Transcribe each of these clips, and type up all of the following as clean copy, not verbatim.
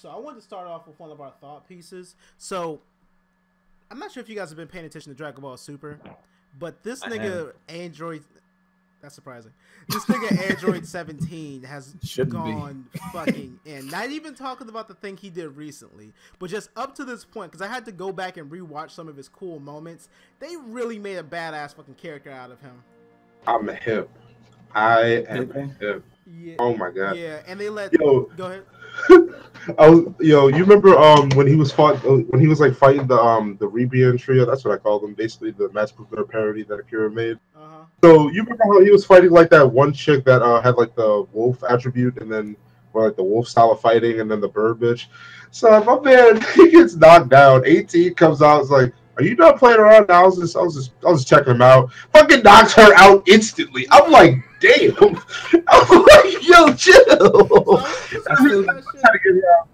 So I wanted to start off with one of our thought pieces. So I'm not sure if you guys have been paying attention to Dragon Ball Super, but this nigga Android, that's surprising. This nigga Android 17 has gone fucking in. Not even talking about the thing he did recently, but just up to this point, because I had to go back and rewatch some of his cool moments. They really made a badass fucking character out of him. I'm hip. I am hip. Yeah. Oh my god. Yeah, and they let. Yo. Go ahead. You remember when he was like fighting the Rebian trio? That's what I call them. Basically, the Mass Movement parody that Akira made. So you remember how he was fighting like that one chick that had like the wolf attribute, and then like the wolf style of fighting, and then the bird bitch. So my man, he gets knocked down. 18 comes out, is like, "Are you not playing around now?" I was just checking him out. Fucking knocks her out instantly. I'm like, damn. I'm like, yo, chill.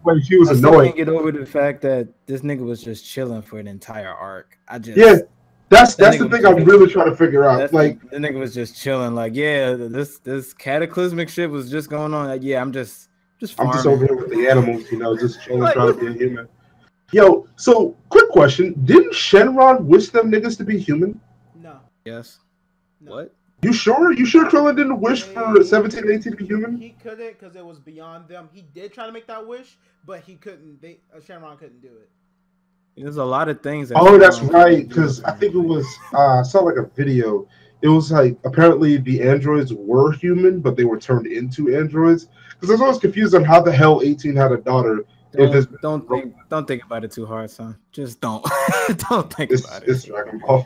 When she was annoying. I can't get over the fact that this nigga was just chilling for an entire arc. That's the thing I'm really trying to figure out. Like, the nigga was just chilling. Like, yeah, this cataclysmic shit was just going on. Like, yeah, I'm just over here with the animals, just chilling, trying to be a human. Yo, so quick question: didn't Shenron wish them niggas to be human? No. Yes. No. What? You sure? You sure Krillin didn't wish for 17 and 18 to be human? He couldn't because it was beyond them. He did try to make that wish, but he couldn't. Shenron couldn't do it. There's a lot of things. That's right. Because I think it was I saw like a video. It was like apparently the androids were human, but they were turned into androids. Because I was always confused on how the hell 18 had a daughter. Don't think about it too hard, son. Just don't. Don't think about it. It's Dragon Ball.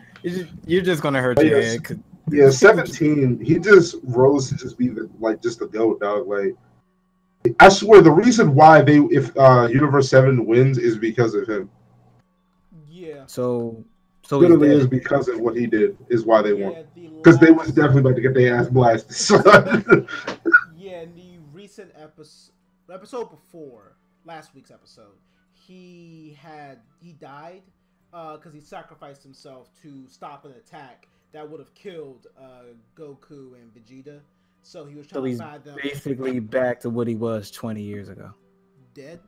You're just gonna hurt your head. Yeah, 17. He just rose to just be just the GOAT, dog. Like, I swear, the reason why if Universe 7 wins is because of him. Yeah. So literally is because of what he did is why they won. Because they was definitely about to get their ass blasted. Yeah, in the recent episode before last week's episode, he died because he sacrificed himself to stop an attack that would have killed Goku and Vegeta. So he was trying to find them. Basically back to what he was 20 years ago. Dead?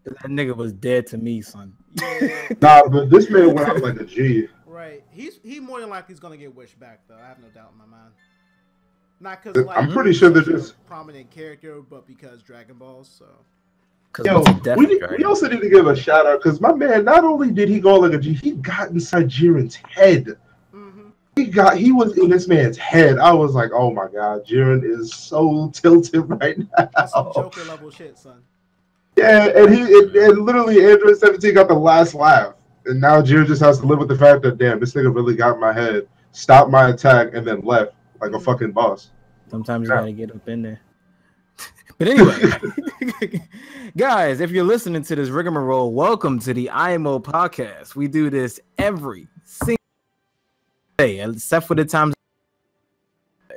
That nigga was dead to me, son. Yeah. Nah, but this man went out like a G. Right. He more than likely is gonna get wished back though. I have no doubt in my mind. Not because I'm pretty sure they're just a prominent character, but because Dragon Balls. So. Yo, we also need to give a shout out because my man, not only did he go like a G, he got inside Jiren's head. He was in this man's head. I was like, oh my god, Jiren is so tilted right now. That's some Joker level shit, son. Yeah, and literally Android 17 got the last laugh. And now Jiren just has to live with the fact that, damn, this nigga really got in my head, stopped my attack, and then left like a fucking boss. Sometimes you gotta get up in there. But anyway, guys, if you're listening to this rigmarole, welcome to the IMO Podcast. We do this every single day, except for the times in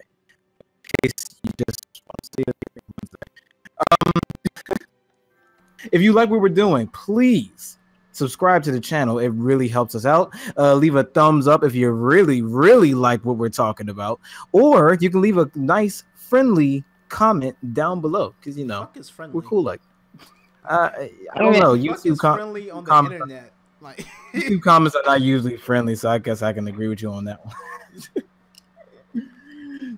case you just want to see it. If you like what we're doing, please subscribe to the channel. It really helps us out. Leave a thumbs up if you really, really like what we're talking about. Or you can leave a nice, friendly comment down below. Because, we're cool like I don't know. YouTube friendly on the internet. Like YouTube comments are not usually friendly, so I guess I can agree with you on that one.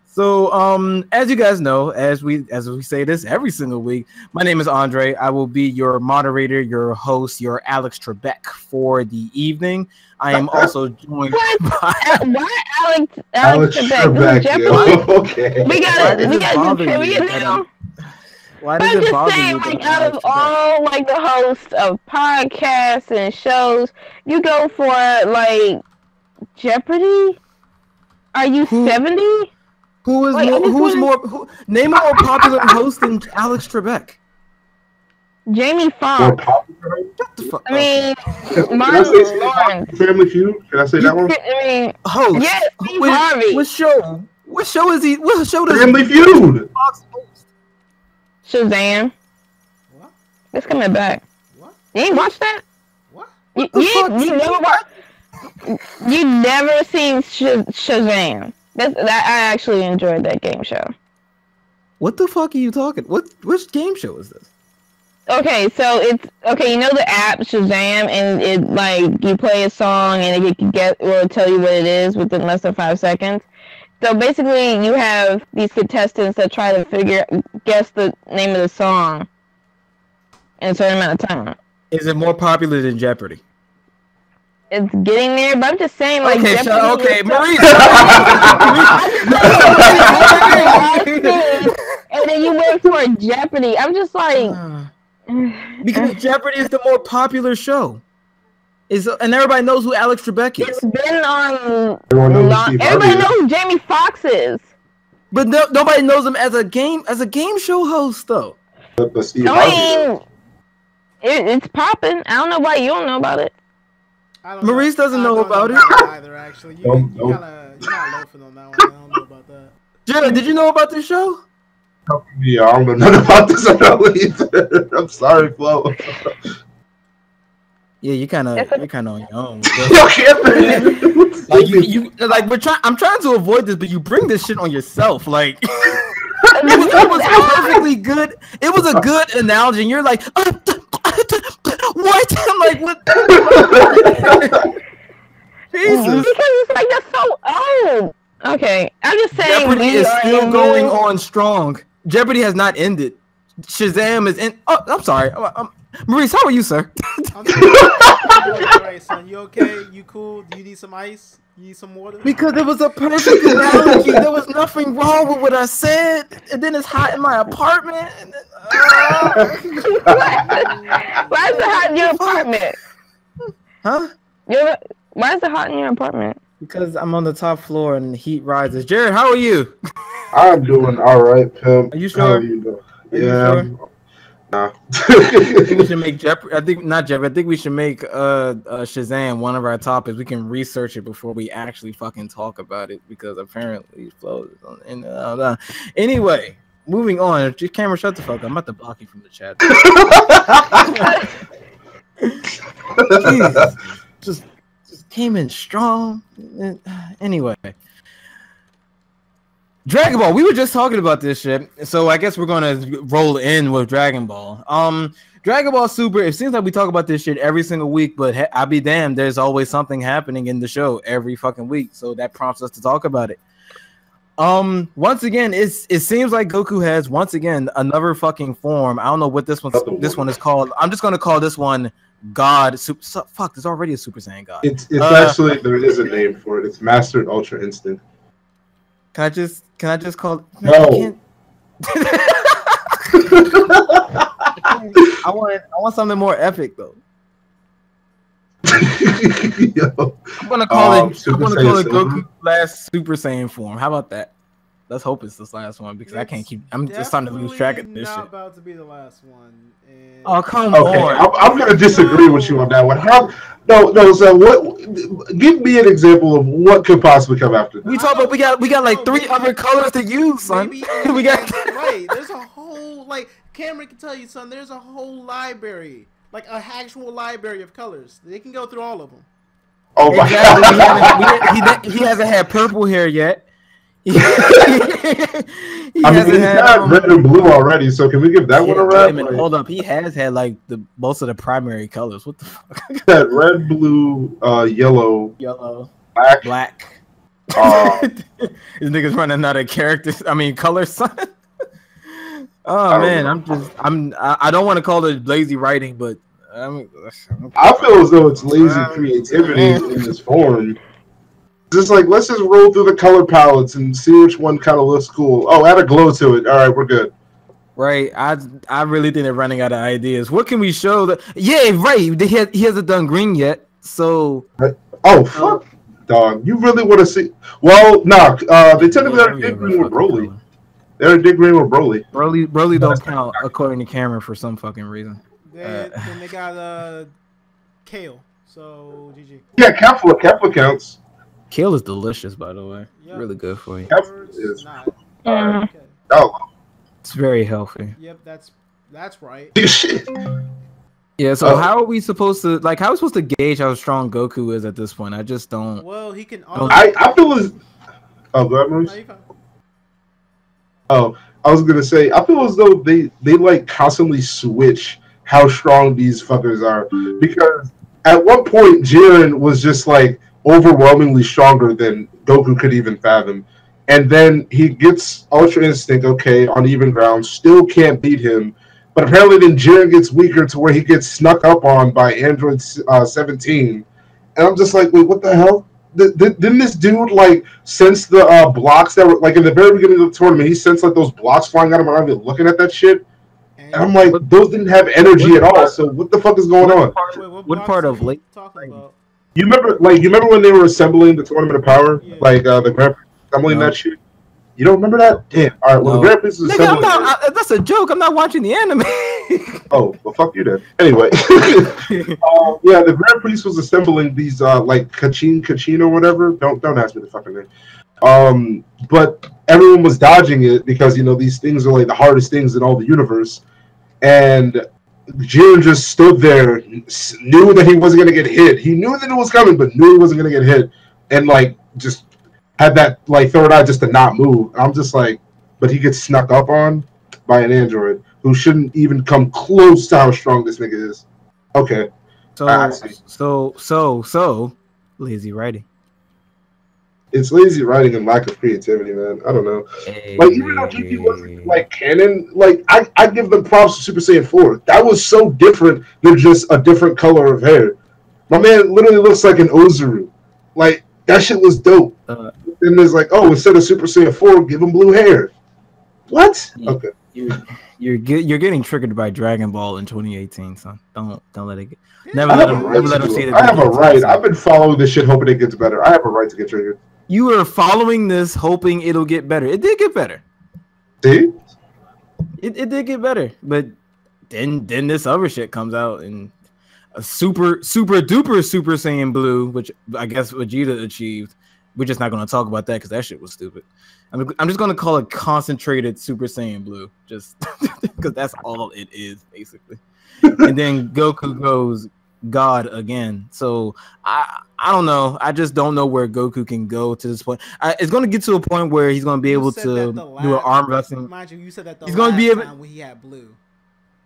So, as you guys know, as we say this every single week, my name is Andre. I will be your moderator, your host, your Alex Trebek for the evening. I am also joined by Alex Trebek. Okay. We got to trivia now. Why does it bother you? Like, out of all the hosts of podcasts and shows, you go for like Jeopardy? Are you 70? Who's more? Name a more popular host than Alex Trebek. Jamie Foxx. What the fuck? I mean, Martin Lawrence. Family Feud. Can I say that one? I mean, host. Yes, Steve Harvey. What show? What show is he? What show does Family Feud? Shazam. What? It's coming back. What? You ain't watched that? What? You never watched? You never seen Shazam? I actually enjoyed that game show. What the fuck are you talking? Which game show is this? Okay, so it's okay. You know the app Shazam, and it like you play a song and it will tell you what it is within less than 5 seconds. So basically, you have these contestants that try to guess the name of the song in a certain amount of time. Is it more popular than Jeopardy? It's getting there, but I'm just saying, like, okay, Maurice. And then you went for Jeopardy. I'm just like, because Jeopardy is the more popular show. And everybody knows who Alex Trebek is. It's been on. Everybody knows who Jamie Foxx is. But nobody knows him as a game show host, though. It's popping. I don't know why you don't know about it. Maurice doesn't know about it either. Actually, you're not loafing on that one. I don't know about that. Jared, did you know about this show? Yeah, I don't know nothing about this at all either. I'm sorry, Flo. Yeah, you're kind of on your own. I'm trying to avoid this, but you bring this shit on yourself. Like, it was perfectly good. It was a good analogy. And you're like, what? I'm like, what? Jesus. Because it's like that's so old. Okay, I'm just saying. Jeopardy is still going on strong. Jeopardy has not ended. Shazam is in. Oh, I'm sorry. Maurice, how are you, sir? I'm alright, son. You okay? You cool? Do you need some ice? You need some water? Because it was a perfect analogy. There was nothing wrong with what I said. And then it's hot in my apartment. And then, Why is it hot in your apartment? Huh? Why is it hot in your apartment? Because I'm on the top floor and the heat rises. Jared, how are you? I'm doing all right, pimp. Are you sure? How are you doing? Sure? Nah. I think we should make Jeopardy. I think we should make Shazam one of our topics. We can research it before we actually fucking talk about it because apparently it flows. Anyway, moving on. Camera, shut the fuck up. I'm about to block you from the chat. Jesus. Just came in strong. Anyway. Dragon Ball. We were just talking about this shit, so I guess we're gonna roll in with Dragon Ball. Dragon Ball Super. It seems like we talk about this shit every single week, but I'll be damned. There's always something happening in the show every fucking week, so that prompts us to talk about it. Once again, it seems like Goku has once again another fucking form. I don't know what this one is called. I'm just gonna call this one God. Fuck, there's already a Super Saiyan God. It's actually there is a name for it. It's Mastered Ultra Instinct. Can I just call it? No. I want something more epic though. Yo. I'm gonna call it Goku's last Super Saiyan form. How about that? Let's hope it's this last one because I can't keep. I'm just starting to lose track of this shit. About to be the last one. And... Oh come on! I'm gonna disagree with you on that one. No. So what? Give me an example of what could possibly come after this. We talk about we got like 3 other colors to use, son. We got right. There's a whole Cameron can tell you, son. There's a whole library, like an actual library of colors. They can go through all of them. Oh my God! He hasn't had purple hair yet. He's had red and blue already, so can we give that one a red? Hold up, he has had like most of the primary colors. What the fuck? That red, blue, yellow, black. These niggas running out of characters. I mean, colors, son. Oh man, I don't want to call it lazy writing, but I feel as though it's lazy creativity in this form. Just like, let's just roll through the color palettes and see which one kind of looks cool. Oh, add a glow to it. All right, we're good. Right. I really think they're running out of ideas. What can we show that? Yeah, right. He hasn't done green yet. So. Oh, fuck. Dog. You really want to see? Well, nah. They technically did green with Broly. They're a dig green with Broly. Broly don't count according to Cameron for some fucking reason. Then they got Kale. So GG. Yeah, Kefla counts. Kale is delicious, by the way. Yep. Really good for you. Is okay. Oh, it's very healthy. Yep, that's right. Yeah. So how are we supposed to gauge how strong Goku is at this point? I just don't. Well, he can. I feel as. Oh, go ahead, Maurice. Oh, I was gonna say I feel as though they like constantly switch how strong these fuckers are. Because at one point, Jiren was just like overwhelmingly stronger than Goku could even fathom. And then he gets Ultra Instinct, okay, on even ground, still can't beat him. But apparently then Jiren gets weaker to where he gets snuck up on by Android 17. And I'm just like, wait, what the hell? Didn't this dude like sense the blocks that were like in the very beginning of the tournament? He sensed like those blocks flying out of my eye, looking at that shit. And I'm like, those didn't have energy at all. So what the fuck is going on? What part of late? You remember when they were assembling the Tournament of Power, like the Grand Prix assembling that shit? You don't remember that? Damn. All right. Well, the Grand Prix is assembling. That's a joke. I'm not watching the anime. Oh, well, fuck you then. Anyway, the Grand Prix was assembling these like Kachin or whatever. Don't ask me the fucking name. But everyone was dodging it because these things are like the hardest things in all the universe, and Jiren just stood there, knew that he wasn't gonna get hit. He knew that it was coming, but knew he wasn't gonna get hit, and like just had that like third eye just to not move. I'm just like, but he gets snuck up on by an android who shouldn't even come close to how strong this nigga is. Okay. So lazy writing. It's lazy writing and lack of creativity, man. I don't know. Like even though GP wasn't like canon, like I give them props to Super Saiyan 4. That was so different than just a different color of hair. My man literally looks like an Ozaru. Like that shit was dope. And there's like, oh, instead of Super Saiyan 4, give him blue hair. What? Okay. You're getting triggered by Dragon Ball in 2018, son. Don't let it get. Never let him see it. I have a right. I've been following this shit, hoping it gets better. I have a right to get triggered. You were following this, hoping it'll get better. It did get better. See? It did get better, but then this other shit comes out and a super duper Super Saiyan Blue, which I guess Vegeta achieved. We're just not going to talk about that because that shit was stupid. I'm just going to call it concentrated Super Saiyan Blue, just because that's all it is, basically. And then Goku goes God again. So I don't know. I just don't know where Goku can go to this point. It's going to get to a point where he's going to be able to do an arm wrestling. Mind you said that he's going to be able when he had blue.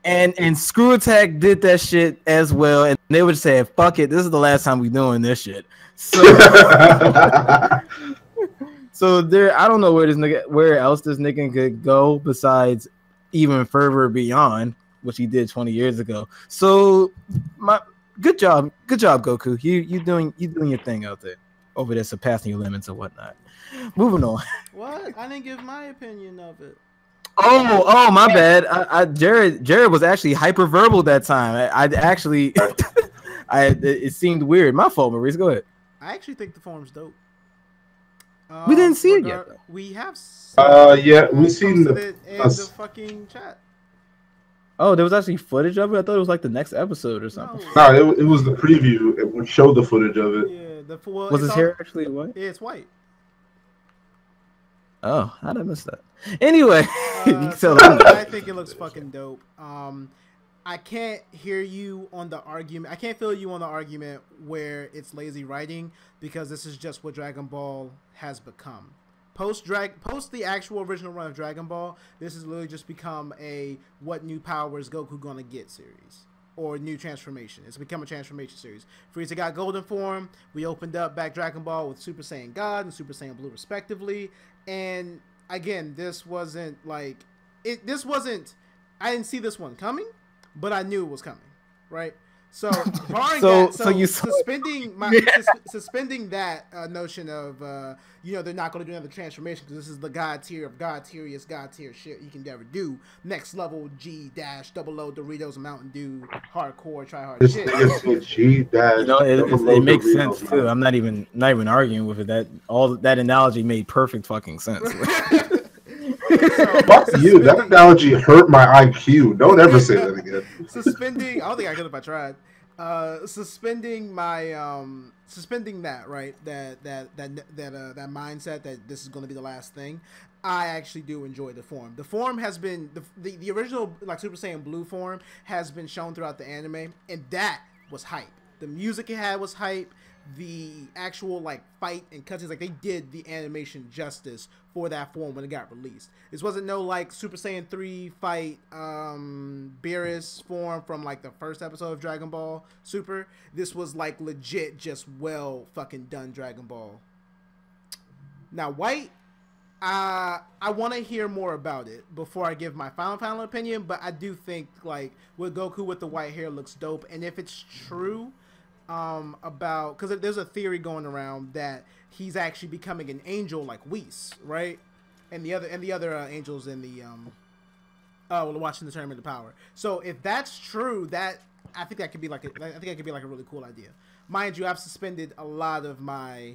And Screw Attack did that shit as well, and they would say, "Fuck it, this is the last time we doing this shit." So, so there, I don't know where else this nigga could go besides even further beyond, which he did 20 years ago. So, good job, Goku. You doing your thing out there, over there, surpassing your limits and whatnot. Moving on. What? I didn't give my opinion of it. Oh, my bad. Jared was actually hyperverbal that time. I actually, it seemed weird. My fault, Maurice. Go ahead. I actually think the form's dope. We didn't see it yet, though. We have. Yeah, we seen the fucking chat. Oh, there was actually footage of it. I thought it was like the next episode or something. No, it was the preview. It would show the footage of it. Yeah, was his hair actually white? Yeah, it's white. Oh, how did I miss that? Anyway, I think it looks fucking dope. I can't hear you on the argument. I can't feel you on the argument where it's lazy writing because this is just what Dragon Ball has become. Post the actual original run of Dragon Ball, this has literally just become a what new power is Goku gonna get series. Or new transformation. It's become a transformation series. Frieza got golden form. We opened up back Dragon Ball with Super Saiyan God and Super Saiyan Blue respectively. And again, this wasn't like it. This wasn't. I didn't see this one coming, but I knew it was coming. Right. So barring suspending that notion of they're not going to do another transformation because this is the God tier of God tieriest God tier shit you can ever do. Next level G dash double O Doritos and Mountain Dew hardcore try hard shit. G dash. It makes sense too. I'm not even arguing with it. That analogy made perfect fucking sense. Fuck you. That analogy hurt my IQ. Don't ever say that again. Suspending. I don't think I could if I tried. Suspending that, right? That mindset that this is going to be the last thing. I actually do enjoy the form. The form has been the original like Super Saiyan Blue form has been shown throughout the anime, and that was hype. The music it had was hype. The actual like fight and cutscenes, like they did the animation justice for that form when it got released. This wasn't no like Super Saiyan 3 fight Beerus form from like the first episode of Dragon Ball Super. This was like legit just well fucking done Dragon Ball. Now White, I want to hear more about it before I give my final opinion, but I do think like with Goku with the white hair looks dope, and if it's true about, because there's a theory going around that he's actually becoming an angel like Whis, right? And the other angels in the watching the Tournament of Power. So if that's true, that I think that could be like a really cool idea. Mind you, I've suspended a lot of my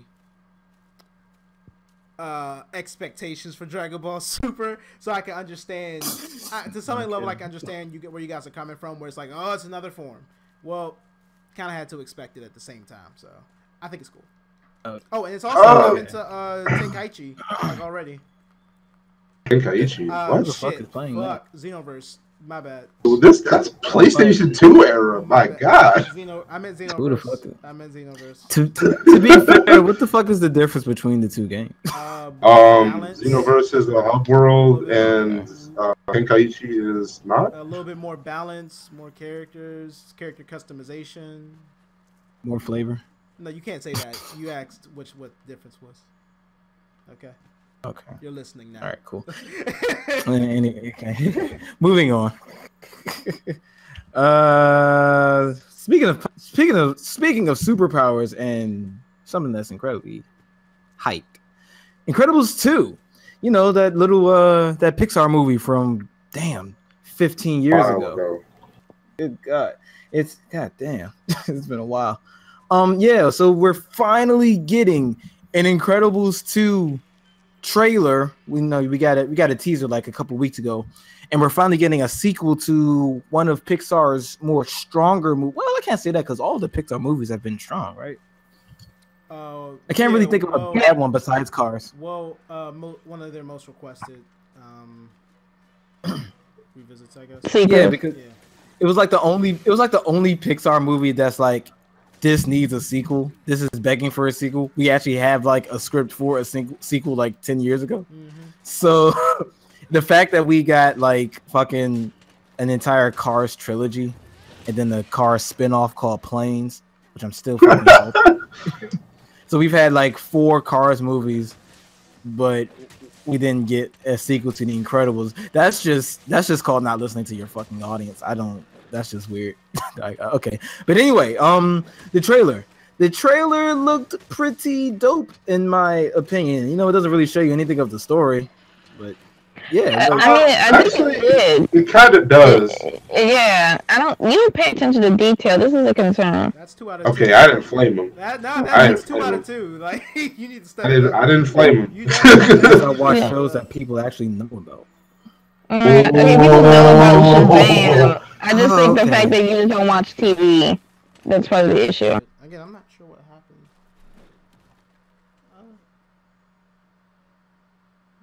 expectations for Dragon Ball Super, so I can understand to some level. I can understand where you guys are coming from, where it's like, oh, it's another form. Well, kind of had to expect it at the same time, so I think it's cool. Oh, and it's also coming to Tenkaichi like already. Tenkaichi? What the fuck is playing? Fuck, Xenoverse. My bad. Well, that's PlayStation 2 era. My God. I meant Xenoverse. I meant Xenoverse. To be fair, what the fuck is the difference between the two games? Xenoverse is a hub world, and Tenkaichi is not. A little bit more balance, more characters, character customization, more flavor. No, you can't say that. You asked what the difference was. Okay. You're listening now. All right, cool. Okay. Moving on. Speaking of superpowers and something that's incredibly hyped, Incredibles 2. You know that little that Pixar movie from 15 years ago. Good God, it's goddamn. It's been a while. Yeah. So we're finally getting an Incredibles 2 trailer. We got a teaser like a couple weeks ago, and we're finally getting a sequel to one of Pixar's more stronger movies. Well, I can't say that because all the Pixar movies have been strong, right? I can't really think of a bad one besides Cars. Well, one of their most requested revisits, I guess. Yeah, because it was like the only Pixar movie that's like, this needs a sequel. This is begging for a sequel. We actually have like a script for a sequel like 10 years ago. Mm-hmm. So the fact that we got like fucking an entire Cars trilogy and then the Cars spinoff called Planes, which I'm still fucking So we've had like 4 Cars movies, but we didn't get a sequel to The Incredibles. That's just called not listening to your fucking audience. That's just weird. Okay. But anyway, the trailer looked pretty dope in my opinion. You know, it doesn't really show you anything of the story, but yeah. I think it did. It kind of does. Yeah. You don't pay attention to detail. This is a concern. That's 2 out of 2. Okay, I didn't flame him. That's 2 out of 2. Like, you need to step up. I didn't flame him. I watch shows that people actually know about. Okay, people know about Shazam. I just think the fact that you just don't watch TV, that's part of the issue. Again, I'm not sure what happened.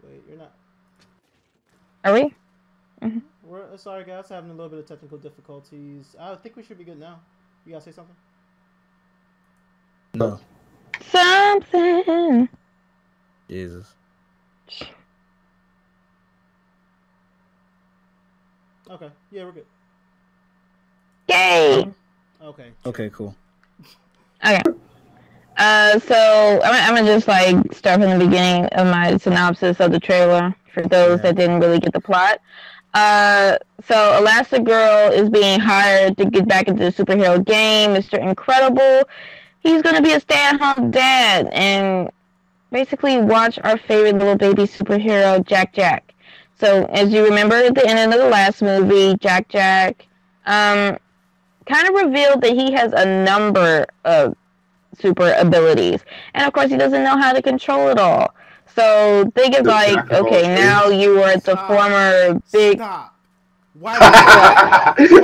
Wait, you're not. Are we? Mm-hmm. We're sorry, guys. Having a little bit of technical difficulties. I think we should be good now. You gotta say something? No. Something. Jesus. Okay. Yeah, we're good. Yay! Okay, cool. Okay. So I'm gonna just like start from the beginning of my synopsis of the trailer for those that didn't really get the plot. So Elastigirl is being hired to get back into the superhero game. Mr. Incredible, he's gonna be a stay-at-home dad and basically watch our favorite little baby superhero, Jack. So as you remember at the end of the last movie, Jack kind of revealed that he has a number of super abilities. And of course he doesn't know how to control it all. So think of like, okay, now you are the former big... Stop. Why you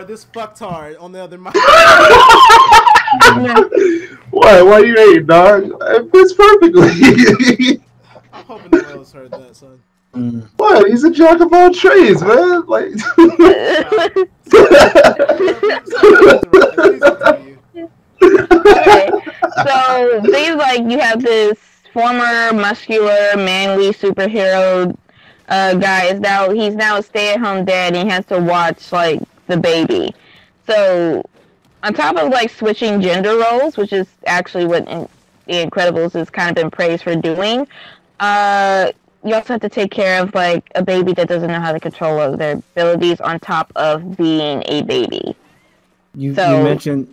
this fucktard on the other mic? Why you hating, dog? It fits perfectly. I'm hoping no one else heard that, son. What? He's a jack of all trades, man. Like. Okay, so things like you have this former muscular, manly superhero guy he's now a stay-at-home dad and he has to watch like the baby. So on top of like switching gender roles, which is actually what The Incredibles has kind of been praised for doing, you also have to take care of like a baby that doesn't know how to control their abilities on top of being a baby. You mentioned